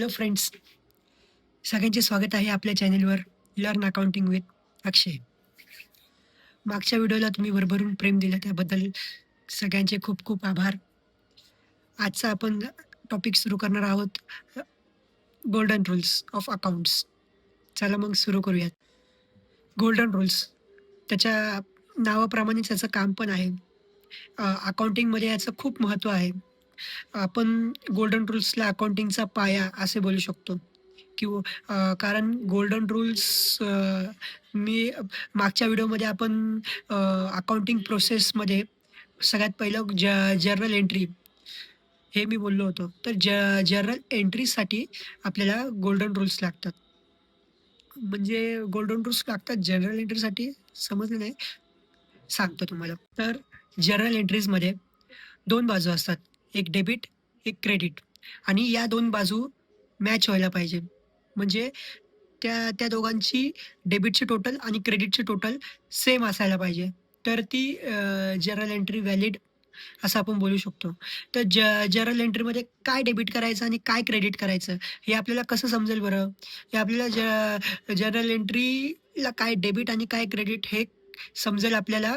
Hello friends, सगळ्यांचे स्वागत आहे आपल्या चॅनलवर लर्न अकाउंटिंग विथ अक्षय. मागच्या व्हिडिओला तुम्ही भरभरून प्रेम दिलं त्याबद्दल सगळ्यांचे खूप खूप आभार. आजचा आपण टॉपिक सुरू करणार आहोत गोल्डन रूल्स ऑफ अकाउंट्स. चला मग सुरू करूयात. गोल्डन रूल्स त्याच्या नावाप्रमाणेच याचं काम पण आहे. अकाउंटिंगमध्ये याचं खूप महत्त्व आहे. आपण गोल्डन रूल्सला अकाउंटिंगचा पाया असे बोलू शकतो किंवा कारण गोल्डन रूल्स मी मागच्या व्हिडिओमध्ये आपण अकाउंटिंग प्रोसेसमध्ये सगळ्यात पहिलं जर्नल एंट्री हे मी बोललो होतो. तर जर्नल एंट्रीसाठी आपल्याला गोल्डन रूल्स लागतात. म्हणजे गोल्डन रूल्स लागतात जर्नल एंट्रीसाठी समजलं नाही? सांगतो तुम्हाला. तर जर्नल एंट्रीजमध्ये 2 बाजू असतात. एक डेबिट, एक क्रेडिट आणि या 2 बाजू मॅच व्हायला पाहिजे. म्हणजे त्या त्या दोघांची डेबिटची टोटल आणि क्रेडिटची टोटल सेम असायला पाहिजे. तर ती जर्नल एंट्री व्हॅलिड असं आपण बोलू शकतो. तर जर्नल एंट्रीमध्ये काय डेबिट करायचं आणि काय क्रेडिट करायचं हे आपल्याला कसं समजेल बरं? हे आपल्याला जर्नल एंट्रीला काय डेबिट आणि काय क्रेडिट हे समजेल आपल्याला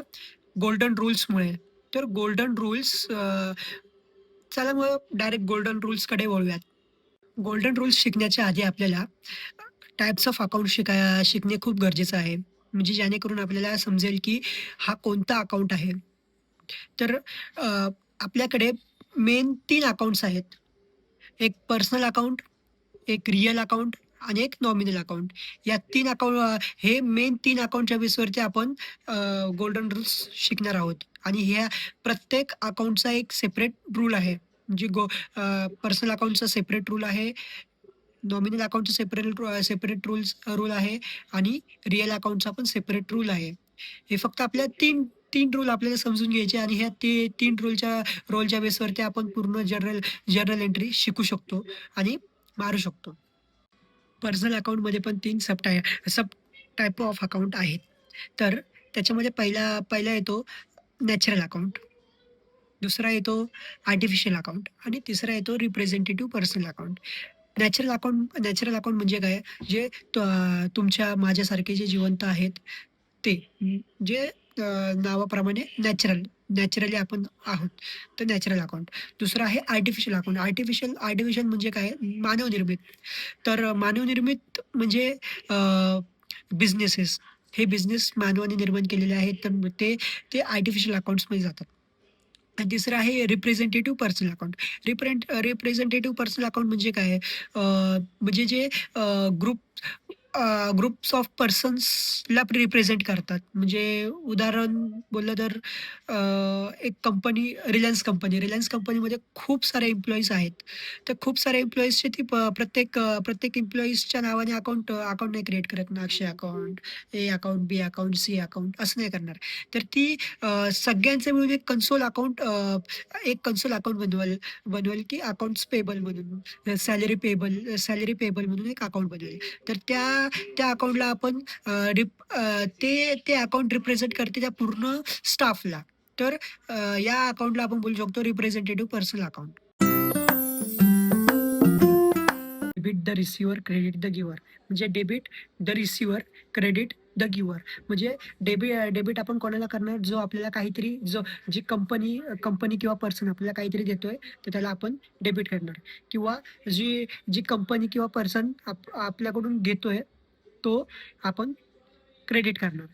गोल्डन रूल्समुळे. तर गोल्डन रूल्स चला मग डायरेक्ट गोल्डन रूल्सकडे वळूयात. गोल्डन रूल्स शिकण्याच्या आधी आपल्याला टाइप्स ऑफ अकाउंट शिकणे खूप गरजेचं आहे. म्हणजे जेणेकरून आपल्याला समजेल की हा कोणता अकाउंट आहे. तर आपल्याकडे मेन 3 अकाउंट्स आहेत. एक पर्सनल अकाउंट, एक रिअल अकाउंट आणि एक नॉमिनल अकाउंट. या 3 हे मेन 3 अकाउंटच्या बेसवरती आपण गोल्डन रूल्स शिकणार आहोत आणि ह्या प्रत्येक अकाउंटचा एक सेपरेट रूल आहे. म्हणजे पर्सनल अकाउंटचा सेपरेट रूल आहे, नॉमिनल अकाउंटचा सेपरेट रूल आहे आणि रिअल अकाउंटचा पण सेपरेट रूल आहे. हे फक्त आपल्या 3 रूल आपल्याला समजून घ्यायचे आणि ह्या 3 रोलच्या बेसवरती आपण पूर्ण जर्नल एंट्री शिकू शकतो आणि मारू शकतो. पर्सनल अकाउंटमध्ये पण 3 सब टाइप ऑफ अकाउंट आहेत. तर त्याच्यामध्ये पहिला येतो नॅचरल अकाउंट, दुसरा येतो आर्टिफिशियल अकाउंट आणि तिसरा येतो representative personal account. Natural account म्हणजे काय? जे तुमच्या माझ्यासारखे जे जिवंत आहेत ते. जे नावाप्रमाणे नॅचरली आपण आहोत. तर नॅचरल अकाउंट. दुसरं आहे आर्टिफिशियल अकाउंट. आर्टिफिशियल म्हणजे काय? मानवनिर्मित. तर मानवनिर्मित म्हणजे बिझनेसेस. हे बिझनेस मानवाने निर्माण केलेले आहेत. तर ते आर्टिफिशियल अकाउंट्समध्ये जातात. आणि तिसरं आहे representative personal account. Representative personal account म्हणजे काय? म्हणजे जे ग्रुप ग्रुप्स ऑफ पर्सन्सला रिप्रेझेंट करतात. म्हणजे उदाहरण बोललं तर एक कंपनी रिलायन्स कंपनीमध्ये खूप सारे एम्प्लॉईज आहेत. तर खूप साऱ्या एम्प्लॉईजचे ती प्रत्येक एम्प्लॉईजच्या नावाने अकाउंट नाही क्रिएट करत ना. Akshay account, A account, B account, C account असं नाही करणार. तर ती सगळ्यांचं मिळून एक कन्सोल अकाउंट बनवेल की अकाउंट्स पेबल म्हणून, सॅलरी पेबल म्हणून एक अकाउंट बनवेल. तर त्या अकाउंटला आपण ते अकाउंट रिप्रेझेंट करते त्या पूर्ण स्टाफला. तर या अकाउंटला आपण बोलू शकतो representative personal account. Debit the receiver, credit the giver. म्हणजे debit the receiver, credit the giver. म्हणजे डेबिट आपण कोणाला करणार? जो आपल्याला काहीतरी जी कंपनी किंवा पर्सन आपल्याला काहीतरी देतोय, तर त्याला आपण डेबिट करणार किंवा जी कंपनी किंवा पर्सन आपल्याकडून घेतोय, तो आपण क्रेडिट करणार.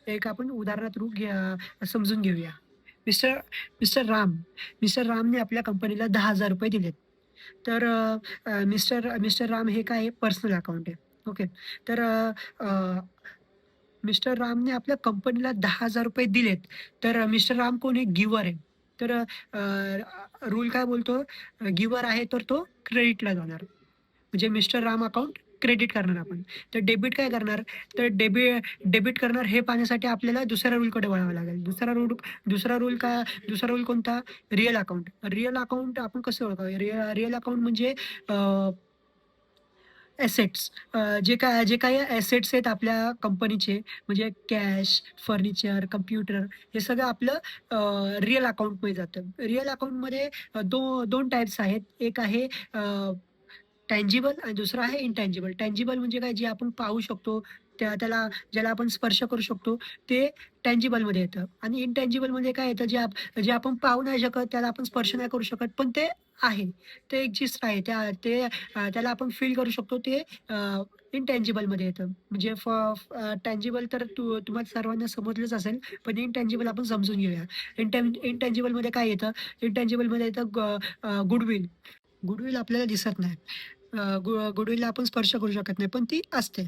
एक आपण उदाहरणा थ्रू समजून घेऊया. मिस्टर मिस्टर राम मिस्टर रामने आपल्या कंपनीला ₹10,000 दिलेत. तर मिस्टर राम हे काय आहे? पर्सनल अकाउंट आहे. ओके. तर मिस्टर रामने आपल्या कंपनीला ₹10,000 दिलेत. तर मिस्टर राम कोण आहे? गिव्हर आहे. तर रूल काय बोलतो? गिव्हर आहे तर तो क्रेडिटला जाणार. म्हणजे मिस्टर राम अकाउंट क्रेडिट करणार आपण. तर डेबिट काय करणार? तर डेबिट करणार हे पाहण्यासाठी आपल्याला दुसऱ्या रूलकडे वळावं लागेल. दुसरा रूल कोणता? Real account. रिअल अकाउंट आपण कसं ओळखावे? रिअल अकाउंट म्हणजे ॲसेट्स, जे काही ॲसेट्स आहेत आपल्या कंपनीचे म्हणजे कॅश, फर्निचर, कॉम्प्युटर हे सगळं आपलं रिअल अकाउंटमध्ये जातं. रिअल अकाउंटमध्ये 2 टाइप्स आहेत. एक आहे टँजिबल आणि दुसरं आहे इंटँजिबल. टँजिबल म्हणजे काय, जे आपण पाहू शकतो, त्याला ज्याला आपण स्पर्श करू शकतो, ते टँजिबलमध्ये येतं. आणि इंटँजिबलमध्ये काय येतं, जे आपण पाहू नाही शकत, त्याला आपण स्पर्श नाही करू शकत, पण ते आहे. ते एक्झिस्ट आहे. त्याला आपण फील करू शकतो, ते इंटँजिबलमध्ये येतं. म्हणजे टँजिबल तर तुम्हाला सर्वांना समजलंच असेल, पण इंटँजिबल आपण समजून घेऊया. इंटँजिबलमध्ये काय येतं? इंटँजिबलमध्ये येतं गुडविल. गुडविल आपल्याला दिसत नाही. गुडविलला आपण स्पर्श करू शकत नाही, पण ती असते.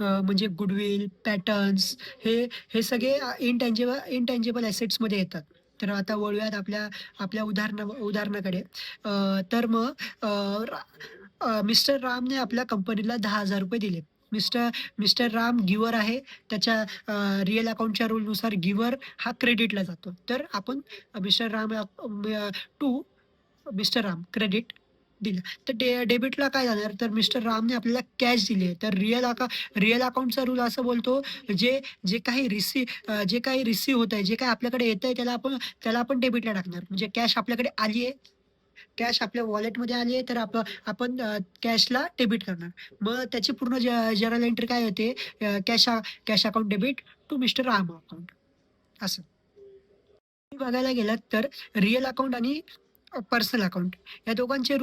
म्हणजे गुडविल, पॅटर्न्स, हे हे सगळे इंटँजिबल ॲसेट्समध्ये येतात. तर आता वळूयात आपल्या आपल्या उदाहरणाकडे. तर मग अ, मिस्टर रामने आपल्या कंपनीला ₹10,000 दिले. मिस्टर मिस्टर राम गिव्हर आहे. त्याच्या रिअल अकाउंटच्या रूलनुसार गिव्हर हा क्रेडिटला जातो. तर आपण mister Ram to mister Ram credit दिलं. तर डेबिटला काय जाणार, तर मिस्टर रामने आपल्याला कॅश दिली आहे. तर रिअल अकाउंटचा रूल असं बोलतो, जे जे काही रिसीव्ह होतंय, जे काही आपल्याकडे येतंय, त्याला आपण डेबिटला टाकणार. म्हणजे कॅश आपल्याकडे आली आहे, कॅश आपल्या वॉलेटमध्ये आली आहे, तर आपण कॅशला डेबिट करणार. मग त्याची पूर्ण जर्नल एंट्री काय होते, cash account debit to mister Ram account, असं. तुम्ही बघायला गेलात तर रिअल अकाउंट आणि पर्सनल अकाउंट, या दोघांचे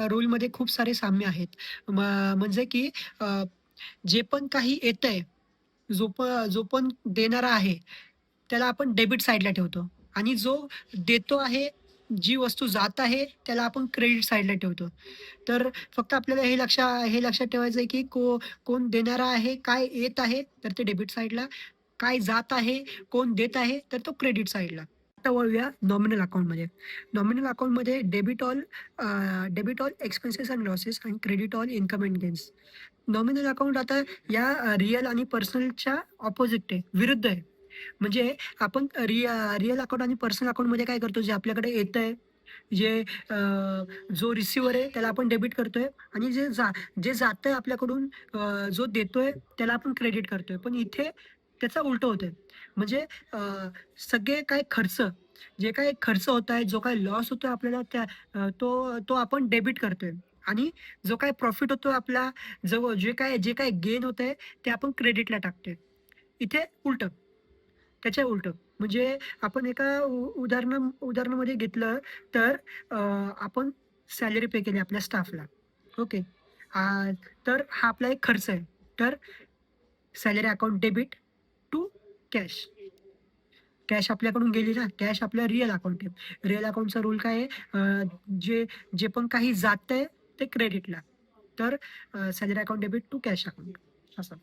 रूलमध्ये खूप सारे साम्य आहेत. म म्हणजे की अ, जे पण काही येतंय, जो पण देणारा आहे, त्याला आपण डेबिट साइडला ठेवतो आणि जो देतो आहे, जी वस्तू जात आहे, त्याला आपण क्रेडिट साइडला ठेवतो. तर फक्त आपल्याला हे लक्षात ठेवायचं आहे, की कोण देणारा आहे, काय येत आहे, तर ते डेबिट साइडला, काय जात आहे, कोण देत आहे, तर तो क्रेडिट साइडला. आता वळूया नॉमिनल अकाउंटमध्ये. नॉमिनल अकाउंटमध्ये debit all expenses and losses आणि credit all income and gains. Nominal account आता या रिअल आणि पर्सनलच्या अपोझिट आहे, विरुद्ध आहे. म्हणजे आपण रिअल अकाउंट आणि पर्सनल अकाउंटमध्ये काय करतो, जे आपल्याकडे येतंय, जे अ, जो रिसिव्हर आहे त्याला आपण डेबिट करतोय आणि जे जातंय आपल्याकडून, जो देतोय त्याला आपण क्रेडिट करतोय. पण इथे त्याचं उलटं होतंय. म्हणजे अ, सगळे काही खर्च, जे काही खर्च होत आहे, जो काही लॉस होतोय आपल्याला, तो आपण डेबिट करतोय आणि जो काही प्रॉफिट होतोय आपला, जे काही गेन होतंय, ते आपण क्रेडिटला टाकतोय. इथे उलटं. त्याच्या उलटं. म्हणजे आपण एका उदाहरणामध्ये घेतलं, तर आपण सॅलरी पे केली आपल्या स्टाफला. ओके. अ, तर हा आपला एक खर्च आहे. तर salary account debit to cash. Cash आपल्याकडून गेली ना, कॅश आपल्या रिअल अकाउंट आहे. रिअल अकाउंटचा रूल काय आहे? जे जे पण काही जातंय ते क्रेडिटला. तर salary account debit to cash account, असं.